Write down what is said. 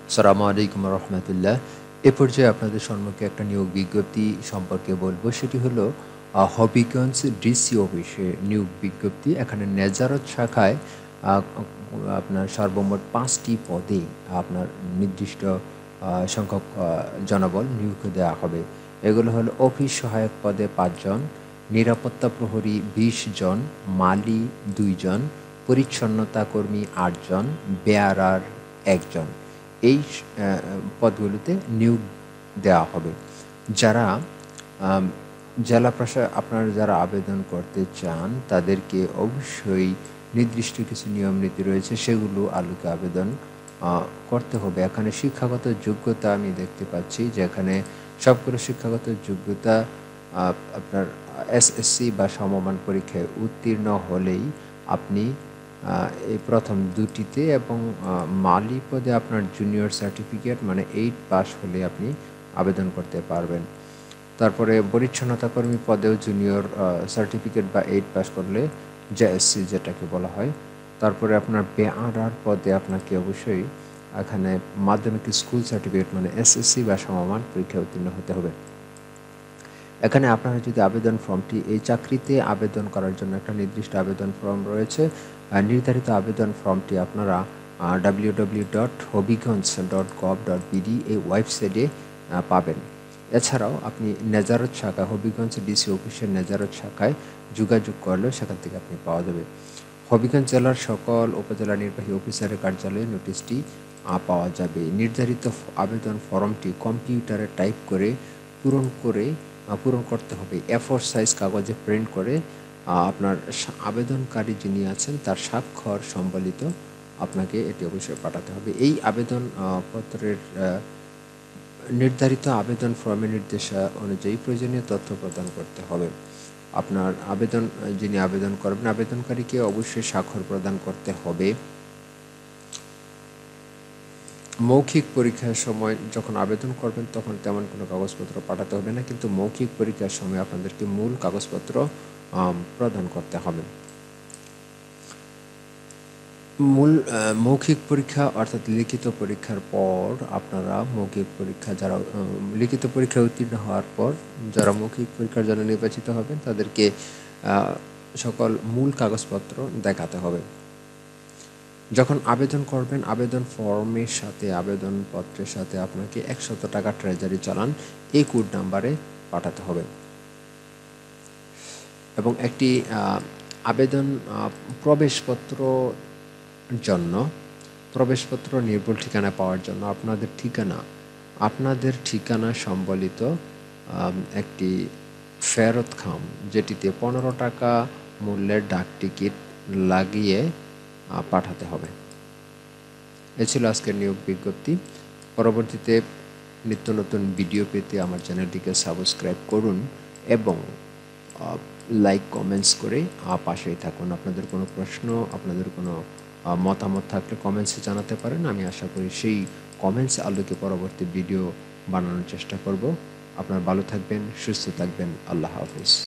আসসালামু আলাইকুম রহমতুল্লাহ। এ পর্যায়ে আপনাদের সম্মুখে একটা নিয়োগ বিজ্ঞপ্তি সম্পর্কে বলবো। সেটি হলো হবিগঞ্জ ডিসি অফিসে নিয়োগ বিজ্ঞপ্তি। এখানে নেজারত শাখায় আপনার সর্বমোট ৫টি পদে আপনার নির্দিষ্ট সংখ্যক জনবল নিয়োগ দেওয়া হবে। এগুলো হলো অফিস সহায়ক পদে ৫ জন, নিরাপত্তা প্রহরী ২০ জন, মালি ২ জন, পরিচ্ছন্নতা কর্মী ৮ জন, বেয়ারার ১ জন। এই পদগুলোতে নিয়োগ দেওয়া হবে। যারা আম আপনারা যারা আবেদন করতে চান তাদেরকে অবশ্যই নির্দিষ্ট কিছু নিয়ম নীতি রয়েছে, সেগুলো আলোকে আবেদন করতে হবে। এখানে শিক্ষাগত যোগ্যতা আমি দেখতে পাচ্ছি যে এখানে সবগুলো শিক্ষাগত যোগ্যতা আপনার এসএসসি বা সমমান পরীক্ষায় উত্তীর্ণ হলেই আপনি এই প্রথম দুটিতে এবং মালি পদে আপনার জুনিয়র সার্টিফিকেট মানে 8 পাস হলে আপনি আবেদন করতে পারবেন। তারপরে পরিচ্ছন্নতা কর্মী পদেও জুনিয়র সার্টিফিকেট বা 8 পাস করলে জেএসসি যেটাকে বলা হয়। তারপরে আপনার বেআরআর পদে আপনাকে অবশ্যই এখানে মাধ্যমিক স্কুল সার্টিফিকেট মানে এসএসসি বা সমমান পরীক্ষায় উত্তীর্ণ হতে হবে। এখানে আপনারা যদি আবেদন ফর্মটি এই চাকরিতে আবেদন করার জন্য একটা নির্দিষ্ট আবেদন ফর্ম রয়েছে। নির্ধারিত আবেদন ফর্মটি আপনারা www.hobbyganj.gov.bd এই ওয়েবসাইটে পাবেন। এছাড়াও আপনি নেজারত শাখা হবিগঞ্জ ডিসি অফিসের নেজারত শাখায় যোগাযোগ করলেও সেখান থেকে আপনি পাওয়া যাবে। হবিগঞ্জ জেলার সকল উপজেলা নির্বাহী অফিসারের কার্যালয়ে নোটিশটি পাওয়া যাবে। নির্ধারিত আবেদন ফর্মটি কম্পিউটারে টাইপ করে পূরণ করতে হবে। A4 সাইজ কাগজে প্রিন্ট করে আপনার আবেদনকারী যিনি আছেন তার স্বাক্ষর সম্বলিত আপনাকে এটি অবশ্যই পাঠাতে হবে। এই আবেদন পত্রের নির্ধারিত আবেদন ফর্মের নির্দেশা অনুযায়ী প্রয়োজনীয় তথ্য প্রদান করতে হবে। আপনার যিনি আবেদন করবেন আবেদনকারীকে অবশ্যই স্বাক্ষর প্রদান করতে হবে। মৌখিক পরীক্ষার সময় যখন আবেদন করবেন তখন তেমন কোনো কাগজপত্র পাঠাতে হবে না, কিন্তু মৌখিক পরীক্ষার সময় আপনাদেরকে মূল কাগজপত্র প্রদান করতে হবে। মৌখিক পরীক্ষা অর্থাৎ লিখিত পরীক্ষার পর আপনারা লিখিত পরীক্ষায় উত্তীর্ণ হওয়ার পর যারা মৌখিক পরীক্ষার জন্য নির্বাচিত হবেন তাদেরকে সকল মূল কাগজপত্র দেখাতে হবে। যখন আবেদন করবেন আবেদন ফর্মের সাথে আবেদনপত্রের সাথে আপনাকে ১০০ টাকা ট্রেজারি চালান এই কোড নাম্বারে পাঠাতে হবে এবং একটি আবেদন প্রবেশপত্র নির্ভুল ঠিকানা পাওয়ার জন্য আপনাদের ঠিকানা সম্বলিত একটি ফেরত খাম যেটিতে ১৫ টাকা মূল্যের ডাক টিকিট লাগিয়ে পাঠাতে হবে। এ ছিল আজকের নিয়োগ বিজ্ঞপ্তি। পরবর্তীতে নিত্য নতুন ভিডিও পেতে আমার চ্যানেলটিকে সাবস্ক্রাইব করুন এবং লাইক কমেন্টস করে পাশেই থাকুন। আপনাদের কোনো প্রশ্ন আপনাদের কোনো মতামত থাকলে কমেন্টসে জানাতে পারেন। আমি আশা করি সেই কমেন্টস আলোকে পরবর্তী ভিডিও বানানোর চেষ্টা করব। আপনারা ভালো থাকবেন, সুস্থ থাকবেন। আল্লাহ হাফেজ।